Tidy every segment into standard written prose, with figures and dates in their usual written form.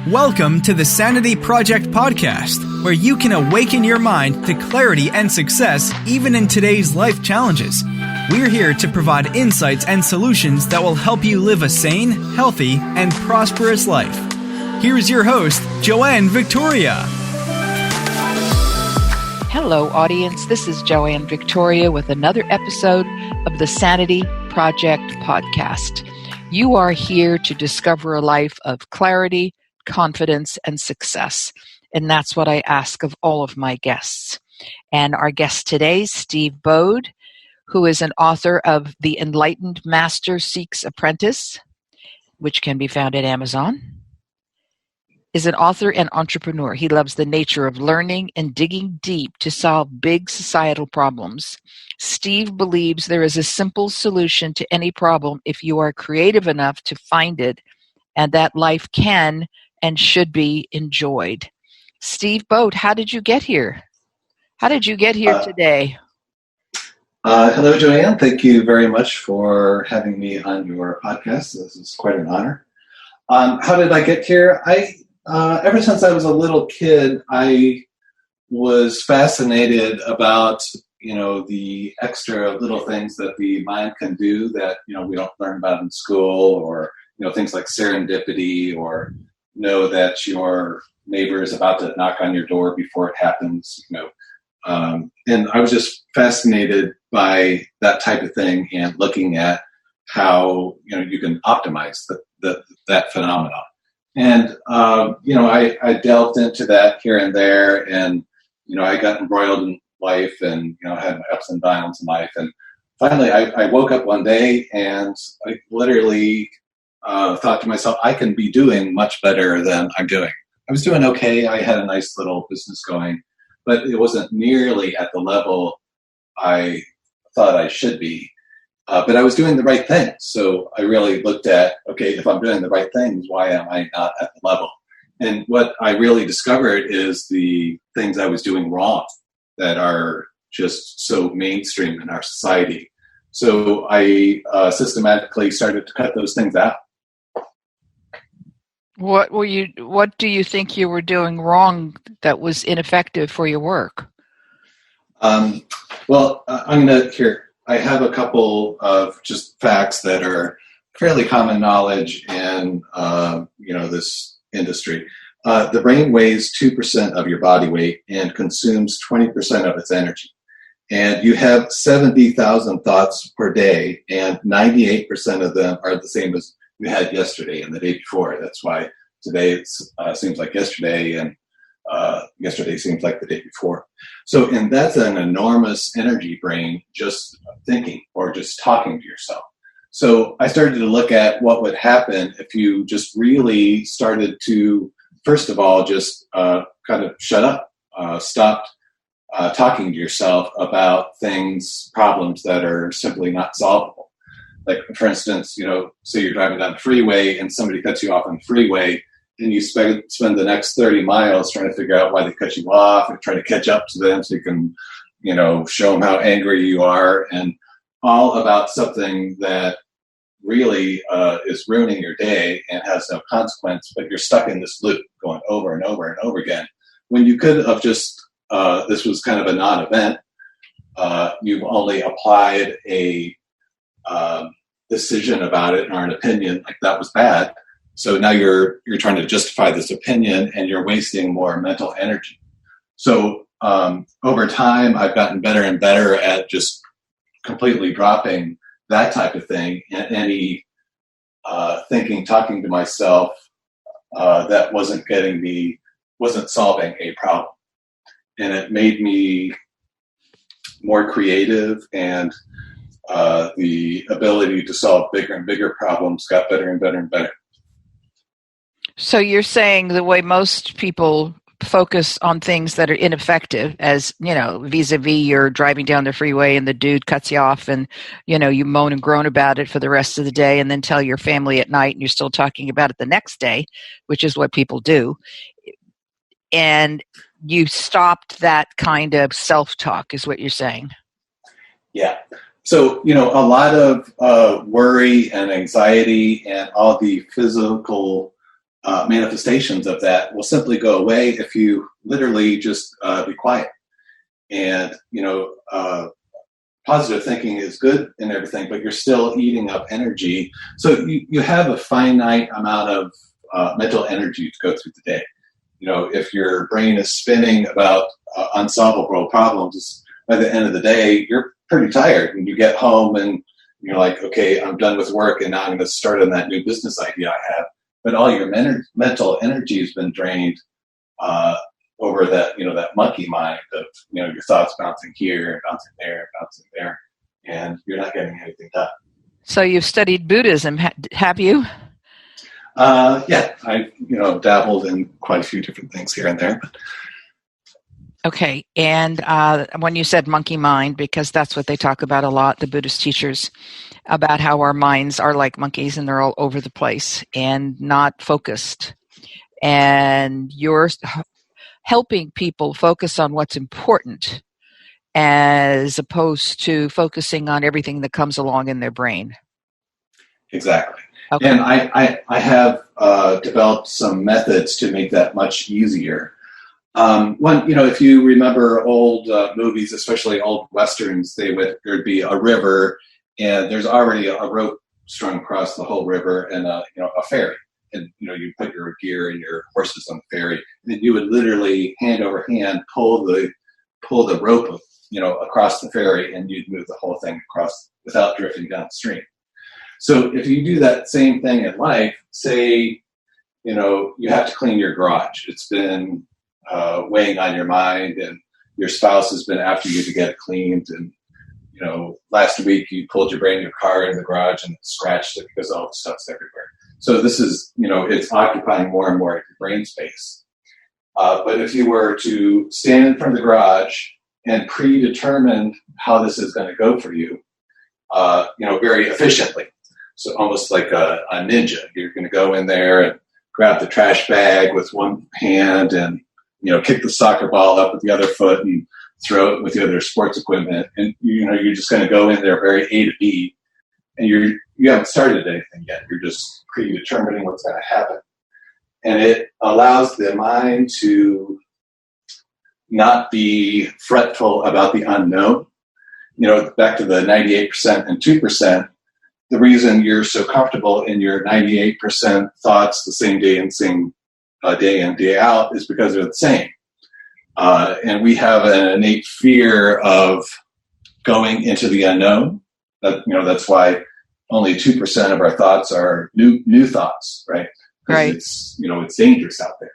Welcome to the Sanity Project podcast, where you can awaken your mind to clarity and success even in today's life challenges. We're here to provide insights and solutions that will help you live a sane, healthy, and prosperous life. Here's your host, Joanne Victoria. Hello, audience. This is Joanne Victoria with another episode of the Sanity Project podcast. You are here to discover a life of clarity, confidence, and success. And that's what I ask of all of my guests. And our guest today, Steve Bode, who is an author of The Enlightened Master Seeks Apprentice, which can be found at Amazon, is an author and entrepreneur. He loves the nature of learning and digging deep to solve big societal problems. Steve believes there is a simple solution to any problem if you are creative enough to find it, and that life can and should be enjoyed. Steve Bode, how did you get here? How did you get here today? Hello, Joanne. Thank you very much for having me on your podcast. This is quite an honor. How did I get here? Ever since I was a little kid, I was fascinated about, the extra little things that the mind can do that, we don't learn about in school, or, things like serendipity, or know that your neighbor is about to knock on your door before it happens, and I was just fascinated by that type of thing and looking at how, you can optimize that phenomenon. And, I delved into that here and there, and, I got embroiled in life and, had my ups and downs in life. And finally, I woke up one day and I literally thought to myself, I can be doing much better than I'm doing. I was doing okay. I had a nice little business going, but it wasn't nearly at the level I thought I should be. But I was doing the right things. So I really looked at, okay, if I'm doing the right things, why am I not at the level? And what I really discovered is the things I was doing wrong that are just so mainstream in our society. So I systematically started to cut those things out. What do you think you were doing wrong that was ineffective for your work? I'm going to I have a couple of just facts that are fairly common knowledge in, this industry. The brain weighs 2% of your body weight and consumes 20% of its energy. And you have 70,000 thoughts per day, and 98% of them are the same as you had yesterday and the day before. That's why today seems like yesterday, and yesterday seems like the day before. So, and that's an enormous energy drain just thinking or just talking to yourself. So I started to look at what would happen if you just really started to, first of all, just kind of shut up, stopped talking to yourself about things, problems that are simply not solvable. Like, for instance, say you're driving down the freeway and somebody cuts you off on the freeway, and you spend the next 30 miles trying to figure out why they cut you off and try to catch up to them so you can, show them how angry you are, and all about something that really is ruining your day and has no consequence, but you're stuck in this loop going over and over and over again. When you could have just, this was kind of a non-event, you've only applied a decision about it or an opinion, like that was bad. So now you're trying to justify this opinion, and you're wasting more mental energy. So over time, I've gotten better and better at just completely dropping that type of thing, and any talking to myself that wasn't solving a problem. And it made me more creative, and the ability to solve bigger and bigger problems got better and better and better. So you're saying the way most people focus on things that are ineffective, as, vis-a-vis you're driving down the freeway and the dude cuts you off, and, you moan and groan about it for the rest of the day, and then tell your family at night, and you're still talking about it the next day, which is what people do. And you stopped that kind of self-talk, is what you're saying. Yeah. So, a lot of worry and anxiety and all the physical manifestations of that will simply go away if you literally just be quiet. And, positive thinking is good and everything, but you're still eating up energy. So you have a finite amount of mental energy to go through the day. If your brain is spinning about unsolvable problems, by the end of the day, you're pretty tired, and you get home and you're like, okay, I'm done with work, and now I'm going to start on that new business idea I have. But all your mental energy has been drained over that, that monkey mind of, your thoughts bouncing here, bouncing there, and you're not getting anything done. So you've studied Buddhism, have you? Yeah, I dabbled in quite a few different things here and there. Okay, and when you said monkey mind, because that's what they talk about a lot, the Buddhist teachers, about how our minds are like monkeys and they're all over the place and not focused. And you're helping people focus on what's important as opposed to focusing on everything that comes along in their brain. Exactly. Okay. And I have developed some methods to make that much easier. If you remember old movies, especially old Westerns, there'd be a river, and there's already a rope strung across the whole river, and a ferry. And you put your gear and your horses on the ferry, and you would literally hand over hand pull the rope, across the ferry, and you'd move the whole thing across without drifting downstream. So if you do that same thing in life, say, you have to clean your garage. It's been weighing on your mind, and your spouse has been after you to get it cleaned, and last week you pulled your brand new car in the garage and scratched it because all the stuff's everywhere. So this is, it's occupying more and more of your brain space. But if you were to stand in front of the garage and predetermine how this is going to go for you, very efficiently, so almost like a ninja, you're going to go in there and grab the trash bag with one hand and kick the soccer ball up with the other foot and throw it with the other sports equipment. And, you're just going to go in there very A to B, and you haven't started anything yet. You're just predetermining what's going to happen. And it allows the mind to not be fretful about the unknown. Back to the 98% and 2%, the reason you're so comfortable in your 98% thoughts the same day and same day in, day out is because they're the same. And we have an innate fear of going into the unknown. That's why only 2% of our thoughts are new thoughts, right? Right. It's dangerous out there.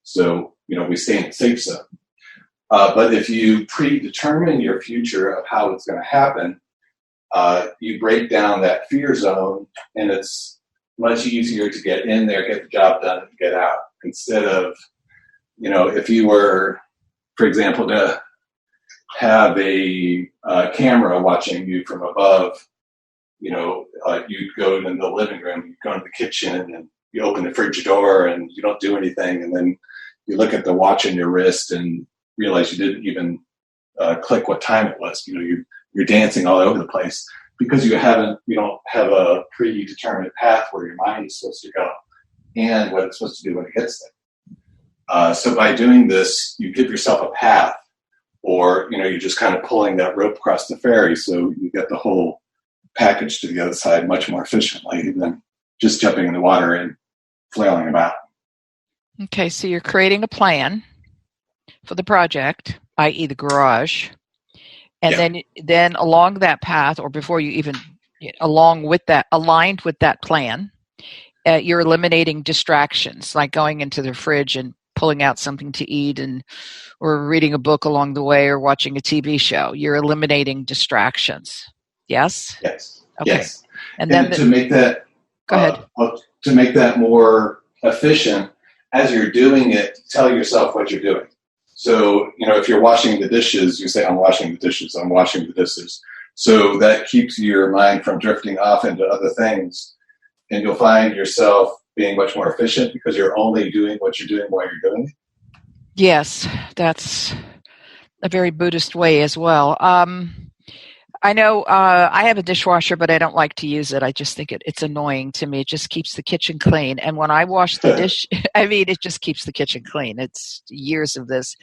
So, we stay in the safe zone. But if you predetermine your future of how it's going to happen, you break down that fear zone, and it's much easier to get in there, get the job done, and get out. Instead of, if you were, for example, to have a camera watching you from above, you'd go into the living room, you go into the kitchen, and you open the fridge door, and you don't do anything, and then you look at the watch on your wrist and realize you didn't even click what time it was. You're dancing all over the place because you don't have a predetermined path where your mind is supposed to go and what it's supposed to do when it gets there. So by doing this, you give yourself a path, or you're just kind of pulling that rope across the ferry, so you get the whole package to the other side much more efficiently than just jumping in the water and flailing about. Okay, so you're creating a plan for the project, i.e. the garage, and then along that path, or before you even aligned with that plan, you're eliminating distractions, like going into the fridge and pulling out something to eat, or reading a book along the way, or watching a TV show. You're eliminating distractions. Yes? Yes. Okay. Yes. And then to make that go ahead. To make that more efficient, as you're doing it, tell yourself what you're doing. So, if you're washing the dishes, you say, I'm washing the dishes, I'm washing the dishes. So that keeps your mind from drifting off into other things. And you'll find yourself being much more efficient because you're only doing what you're doing while you're doing it. Yes, that's a very Buddhist way as well. I know I have a dishwasher, but I don't like to use it. I just think it's annoying to me. It just keeps the kitchen clean. And when I wash the dish, I mean, it just keeps the kitchen clean. It's years of this.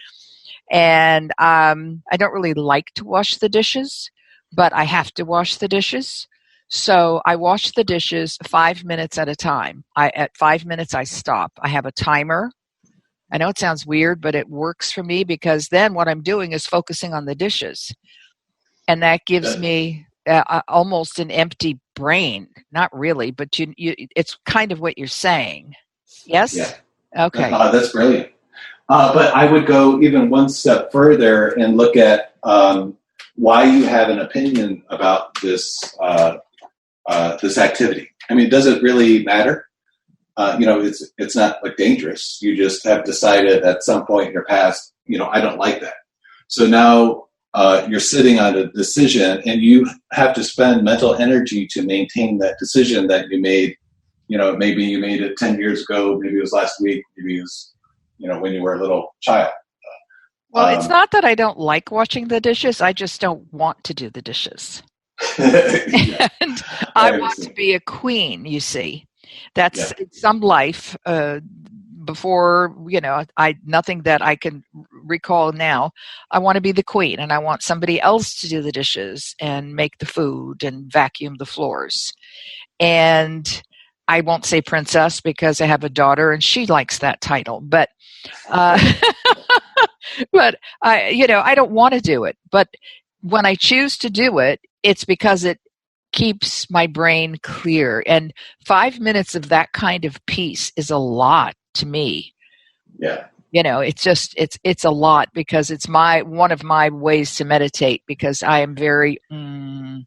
And I don't really like to wash the dishes, but I have to wash the dishes. So I wash the dishes 5 minutes at a time. At 5 minutes, I stop. I have a timer. I know it sounds weird, but it works for me because then what I'm doing is focusing on the dishes. And that gives me almost an empty brain. Not really, but it's kind of what you're saying. Yes? Yeah. Okay. That's brilliant. But I would go even one step further and look at why you have an opinion about this this activity. I mean, does it really matter? It's not like dangerous. You just have decided at some point in your past, I don't like that. So now you're sitting on a decision, and you have to spend mental energy to maintain that decision that you made. Maybe you made it 10 years ago. Maybe it was last week. Maybe it was, when you were a little child. Well, it's not that I don't like washing the dishes. I just don't want to do the dishes. Yeah. And I want to be a queen, you see. That's some life before, nothing that I can recall now. I want to be the queen, and I want somebody else to do the dishes and make the food and vacuum the floors. And I won't say princess because I have a daughter and she likes that title, but but I don't want to do it. But when I choose to do it, it's because it keeps my brain clear. And 5 minutes of that kind of peace is a lot to me. Yeah. It's a lot because it's one of my ways to meditate because I am very I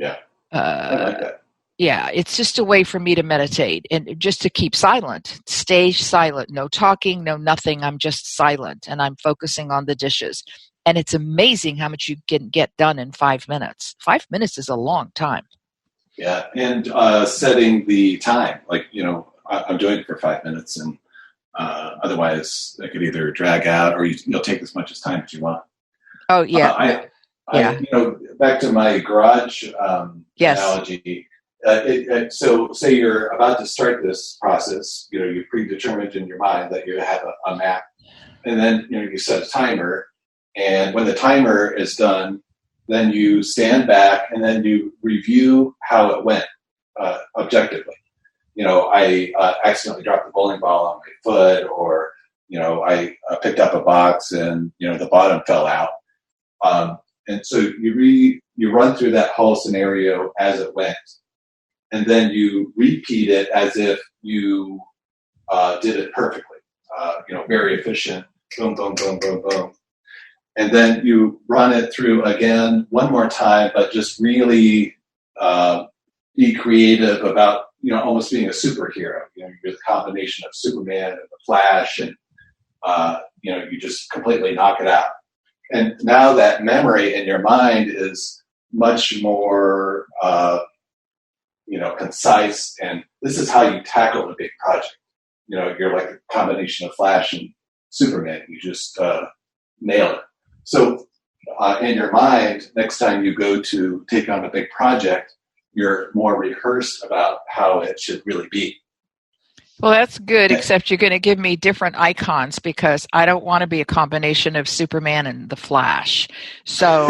like that. Yeah, it's just a way for me to meditate and just to keep silent, stay silent, no talking, no nothing. I'm just silent and I'm focusing on the dishes. And it's amazing how much you can get done in 5 minutes. 5 minutes is a long time. Yeah, and setting the time, I'm doing it for 5 minutes, and otherwise I could either drag out or you'll take as much time as you want. Oh yeah. Back to my garage yes. analogy. So say you're about to start this process, you predetermined in your mind that you have a map, and then you set a timer, and when the timer is done, then you stand back and then you review how it went objectively. I accidentally dropped the bowling ball on my foot, or I picked up a box and the bottom fell out, and so you run through that whole scenario as it went. And then you repeat it as if you did it perfectly, very efficient, boom, boom, boom, boom, boom. And then you run it through again one more time, but just really be creative about, almost being a superhero. You're the combination of Superman and the Flash, and, you just completely knock it out. And now that memory in your mind is much more concise, and this is how you tackle a big project. You're like a combination of Flash and Superman. You just nail it. So in your mind, next time you go to take on a big project, you're more rehearsed about how it should really be. Well, that's good, except you're going to give me different icons because I don't want to be a combination of Superman and the Flash. So,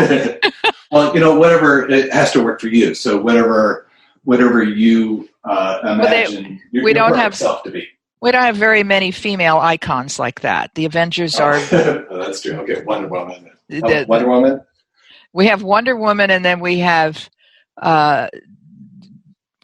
well, whatever, it has to work for you. So whatever you imagine your perfect self to be. We don't have very many female icons like that. The Avengers are... That's true. Okay, Wonder Woman. Wonder Woman? We have Wonder Woman, and then we have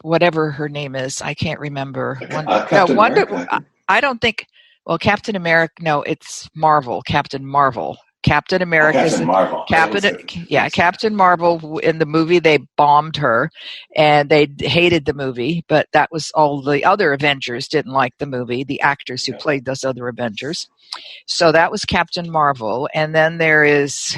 whatever her name is. I can't remember. I don't think... Well, Captain America... No, it's Marvel. Captain Marvel. Captain America Captain Marvel. Captain Marvel. In the movie, they bombed her, and they hated the movie. But that was all. The other Avengers didn't like the movie. The actors who played those other Avengers. So that was Captain Marvel, and then there is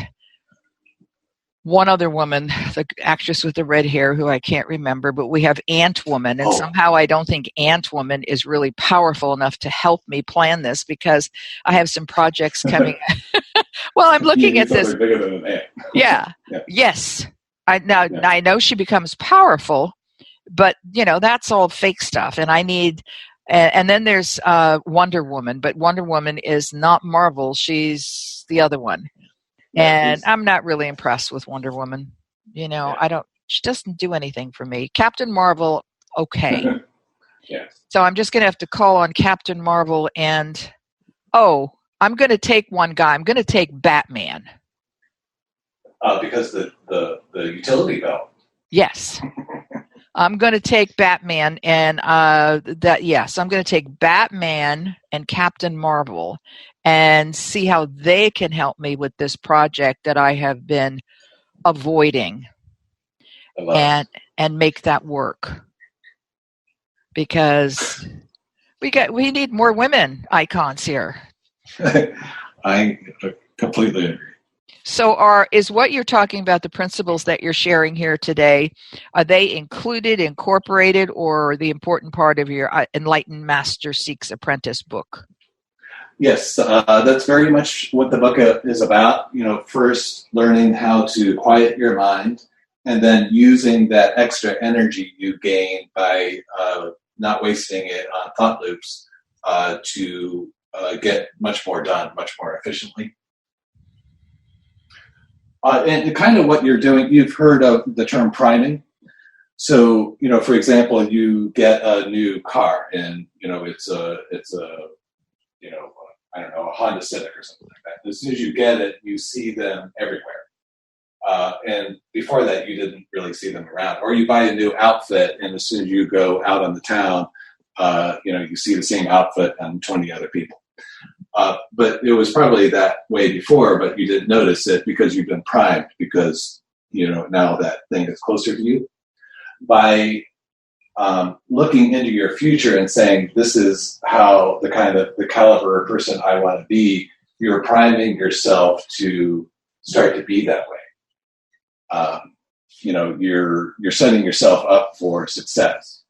one other woman, the actress with the red hair, who I can't remember, but we have Ant-Woman, and somehow I don't think Ant-Woman is really powerful enough to help me plan this because I have some projects coming. Well, I'm looking at this. Bigger than an ant. Yeah. Yes. I know she becomes powerful, but that's all fake stuff. And I need, and then there's Wonder Woman, but Wonder Woman is not Marvel. She's the other one, and I'm not really impressed with Wonder Woman. I don't. She doesn't do anything for me. Captain Marvel, okay. Yeah. So I'm just going to have to call on Captain Marvel, and I'm going to take one guy. I'm going to take Batman. Because the utility belt. Yes. I'm going to take Batman, and I'm going to take Batman and Captain Marvel and see how they can help me with this project that I have been avoiding, and make that work. Because we need more women icons here. I completely agree. So is what you're talking about, the principles that you're sharing here today, are they included, incorporated, or the important part of your Enlightened Master Seeks Apprentice book? Yes, that's very much what the book is about. First learning how to quiet your mind, and then using that extra energy you gain by not wasting it on thought loops to get much more done, much more efficiently. And kind of what you're doing, you've heard of the term priming. So, for example, you get a new car, and it's a I don't know, a Honda Civic or something like that. As soon as you get it, you see them everywhere. And before that, you didn't really see them around. Or you buy a new outfit, and as soon as you go out on the town, you see the same outfit on 20 other people. But it was probably that way before, but you didn't notice it because you've been primed, because now that thing is closer to you. By looking into your future and saying, this is how the caliber of person I want to be, you're priming yourself to start to be that way. You're setting yourself up for success,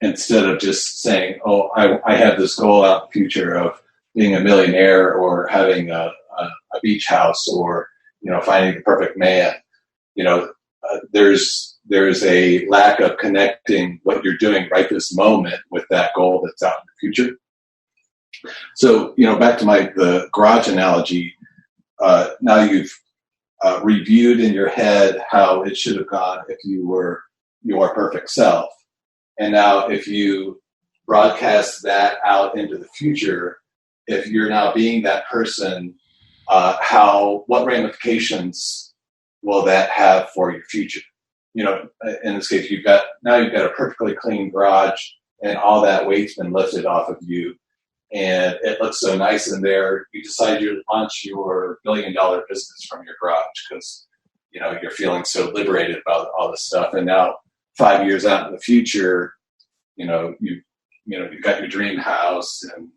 instead of just saying, I have this goal out in the future of being a millionaire, or having a beach house, or finding the perfect man. There's a lack of connecting what you're doing right this moment with that goal that's out in the future. So back to the garage analogy. Now you've reviewed in your head how it should have gone if you were your perfect self, and now if you broadcast that out into the future, if you're now being that person, what ramifications will that have for your future? In this case, you've got a perfectly clean garage, and all that weight's been lifted off of you, and it looks so nice in there. You decide to launch your $1 billion business from your garage because you're feeling so liberated about all this stuff. And now, 5 years out in the future, you've got your dream house, and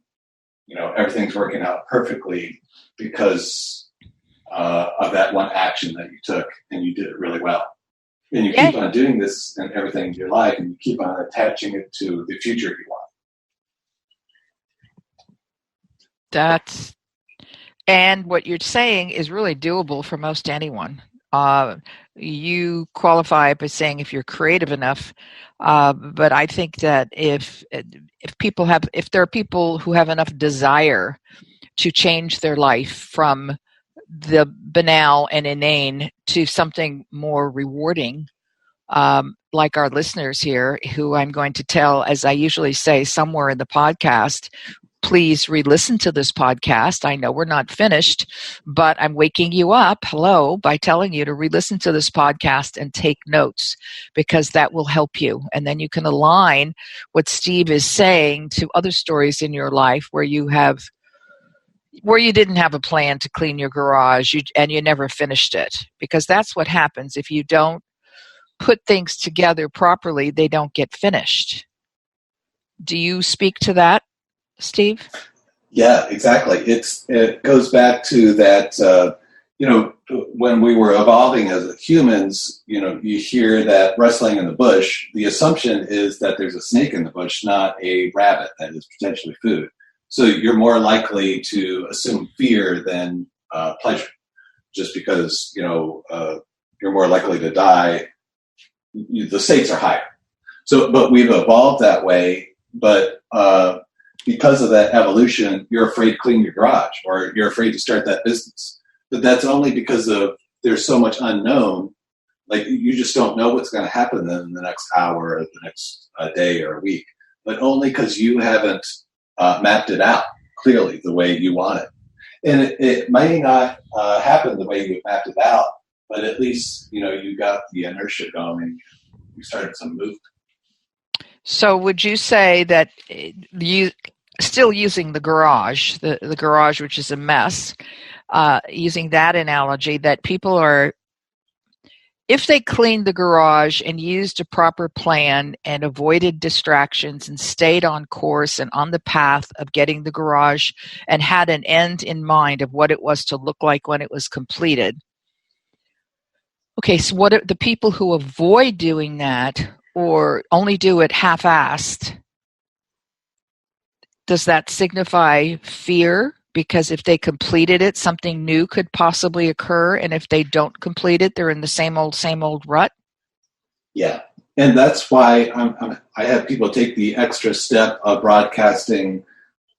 everything's working out perfectly because of that one action that you took, and you did it really well. And you keep on doing this in everything in your life, and you keep on attaching it to the future you want. And what you're saying is really doable for most anyone. You qualify by saying if you're creative enough, but I think that if there are people who have enough desire to change their life from the banal and inane to something more rewarding, like our listeners here, who I'm going to tell, as I usually say somewhere in the podcast, please re-listen to this podcast. I know we're not finished, but I'm waking you up, by telling you to re-listen to this podcast and take notes, because that will help you. And then you can align what Steve is saying to other stories in your life where you didn't have a plan to clean your garage and you never finished it, because that's what happens. If you don't put things together properly, they don't get finished. Do you speak to that, Steve? Yeah, exactly. It goes back to that, when we were evolving as humans, you hear that rustling in the bush. The assumption is that there's a snake in the bush, not a rabbit that is potentially food. So you're more likely to assume fear than pleasure, just because, you're more likely to die, the stakes are higher. So, but we've evolved that way. But because of that evolution, you're afraid to clean your garage, or you're afraid to start that business. But that's only because there's so much unknown. Like, you just don't know what's going to happen in the next hour or the next day or a week. But only because you haven't mapped it out clearly the way you want it. And it may not happen the way you mapped it out, but at least, you got the inertia going. You started some movement. So would you say that you still using the garage, the garage, which is a mess, using that analogy, that people are, if they cleaned the garage and used a proper plan and avoided distractions and stayed on course and on the path of getting the garage and had an end in mind of what it was to look like when it was completed. Okay, so what are the people who avoid doing that or only do it half-assed? Does that signify fear? Because if they completed it, something new could possibly occur. And if they don't complete it, they're in the same old rut. Yeah. And that's why I have people take the extra step of broadcasting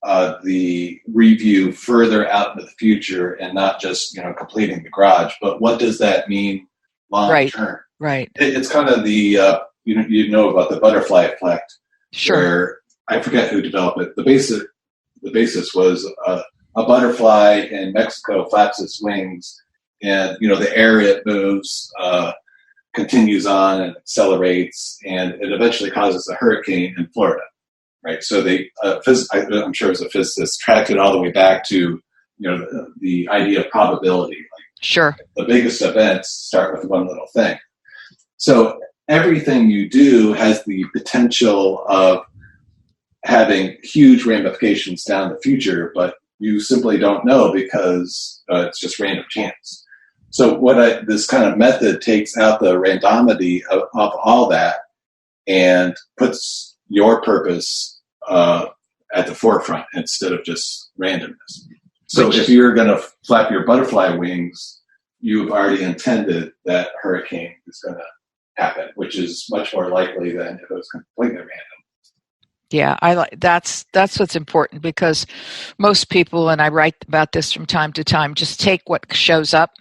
the review further out into the future and not just, completing the garage. But what does that mean long term? Right. It's kind of the, you know about the butterfly effect. Sure. Where, I forget who developed it. The basis was a butterfly in Mexico flaps its wings, and the air it moves continues on and accelerates, and it eventually causes a hurricane in Florida. Right. So I'm sure it was a physicist, tracked it all the way back to the idea of probability. Sure. The biggest events start with one little thing. So everything you do has the potential of having huge ramifications down the future, but you simply don't know because it's just random chance. So this kind of method takes out the randomity of all that and puts your purpose at the forefront instead of just randomness. So if you're going to flap your butterfly wings, you've already intended that hurricane is going to happen, which is much more likely than if it was completely random. Yeah, that's what's important, because most people, and I write about this from time to time, just take what shows up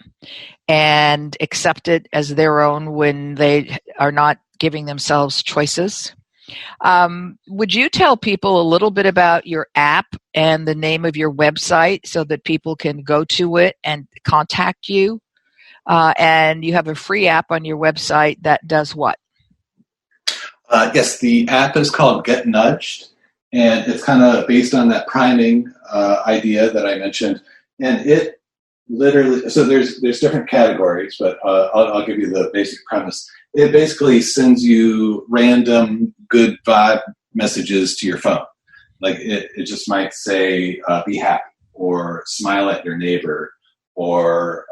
and accept it as their own when they are not giving themselves choices. Would you tell people a little bit about your app and the name of your website so that people can go to it and contact you? And you have a free app on your website that does what? Yes, the app is called Get Nudged, and it's kind of based on that priming idea that I mentioned. And it literally, so there's different categories, but I'll give you the basic premise. It basically sends you random good vibe messages to your phone. Like it just might say, be happy, or smile at your neighbor, or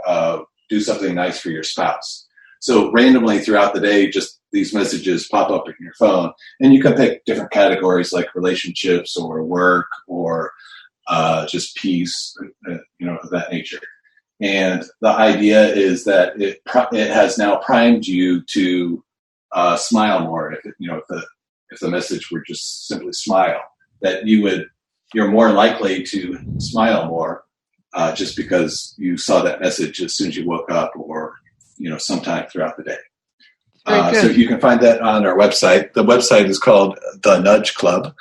do something nice for your spouse. So randomly throughout the day, just these messages pop up in your phone, and you can pick different categories like relationships or work or just peace, of that nature. And the idea is that it has now primed you to smile more. If the message were just simply smile, that you're more likely to smile more just because you saw that message as soon as you woke up, or sometime throughout the day. So you can find that on our website. The website is called The Nudge Club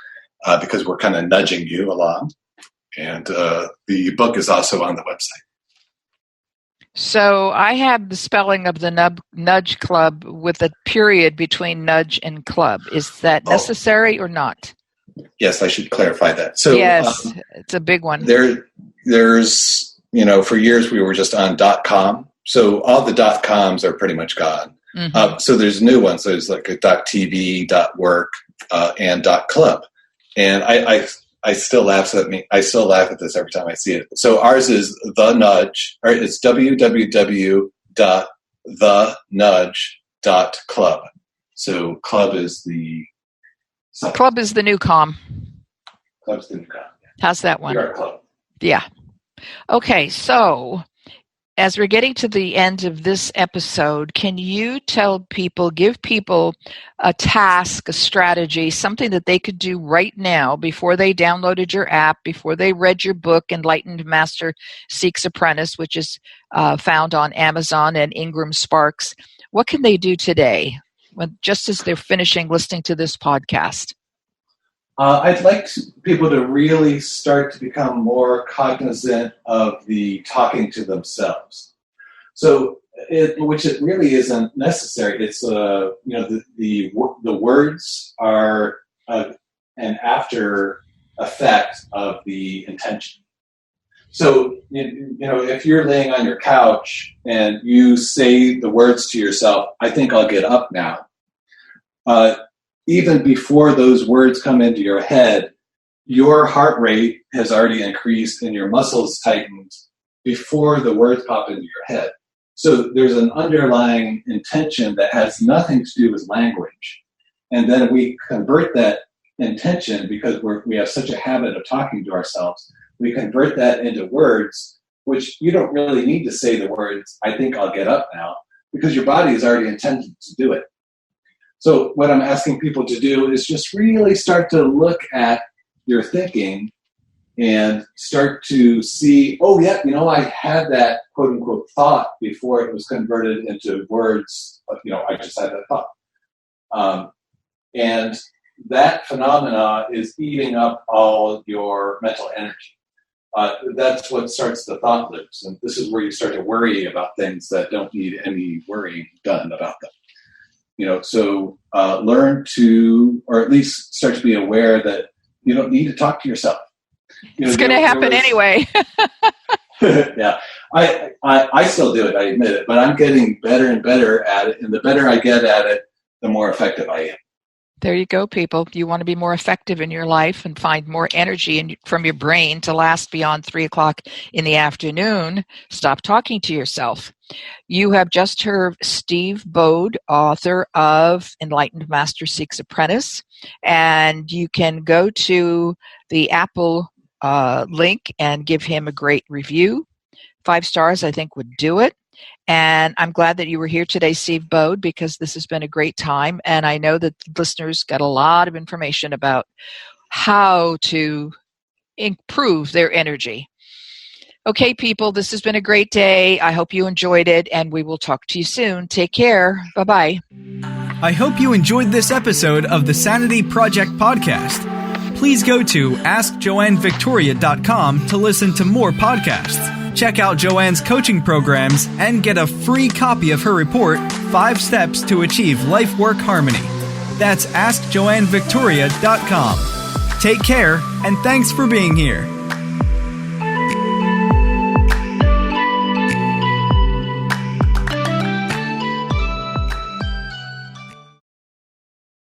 because we're kind of nudging you along. And the book is also on the website. So I have the spelling of the Nudge Club with a period between nudge and club. Is that necessary or not? Yes, I should clarify that. So yes, it's a big one. There's, for years we were just on .com. So all the .coms are pretty much gone. Mm-hmm. So there's new ones. There's like a .tv, .work, and .club. And I still laugh at me. I still laugh at this every time I see it. So ours is The Nudge, or it's www.thenudge.club. So club is the new com. Club's the new com. Yeah. How's that one? We are a club. Yeah. Okay, so as we're getting to the end of this episode, can you give people a task, a strategy, something that they could do right now before they downloaded your app, before they read your book, Enlightened Master Seeks Apprentice, which is found on Amazon and Ingram Sparks? What can they do today, just as they're finishing listening to this podcast? I'd like people to really start to become more cognizant of the talking to themselves. So, which it really isn't necessary. It's the words are an after effect of the intention. So, if you're laying on your couch and you say the words to yourself, "I think I'll get up now." Even before those words come into your head, your heart rate has already increased and your muscles tightened before the words pop into your head. So there's an underlying intention that has nothing to do with language. And then we convert that intention, because we have such a habit of talking to ourselves, we convert that into words, which you don't really need to say the words, "I think I'll get up now," because your body is already intended to do it. So what I'm asking people to do is just really start to look at your thinking and start to see, oh, yeah, I had that quote-unquote thought before it was converted into words. I just had that thought. And that phenomena is eating up all your mental energy. That's what starts the thought loops. And this is where you start to worry about things that don't need any worrying done about them. So learn to, or at least start to be aware that you don't need to talk to yourself. It's going to happen anyway. Yeah, I still do it. I admit it, but I'm getting better and better at it. And the better I get at it, the more effective I am. There you go, people. You want to be more effective in your life and find more energy from your brain to last beyond 3:00 in the afternoon. Stop talking to yourself. You have just heard Steve Bode, author of Enlightened Master Seeks Apprentice, and you can go to the Apple link and give him a great review. 5 stars, I think, would do it. And I'm glad that you were here today, Steve Bode, because this has been a great time. And I know that listeners got a lot of information about how to improve their energy. Okay, people, this has been a great day. I hope you enjoyed it, and we will talk to you soon. Take care. Bye-bye. I hope you enjoyed this episode of the Sanity Project podcast. Please go to AskJoanneVictoria.com to listen to more podcasts. Check out Joanne's coaching programs and get a free copy of her report, 5 Steps to Achieve Life-Work Harmony. That's AskJoanneVictoria.com. Take care, and thanks for being here.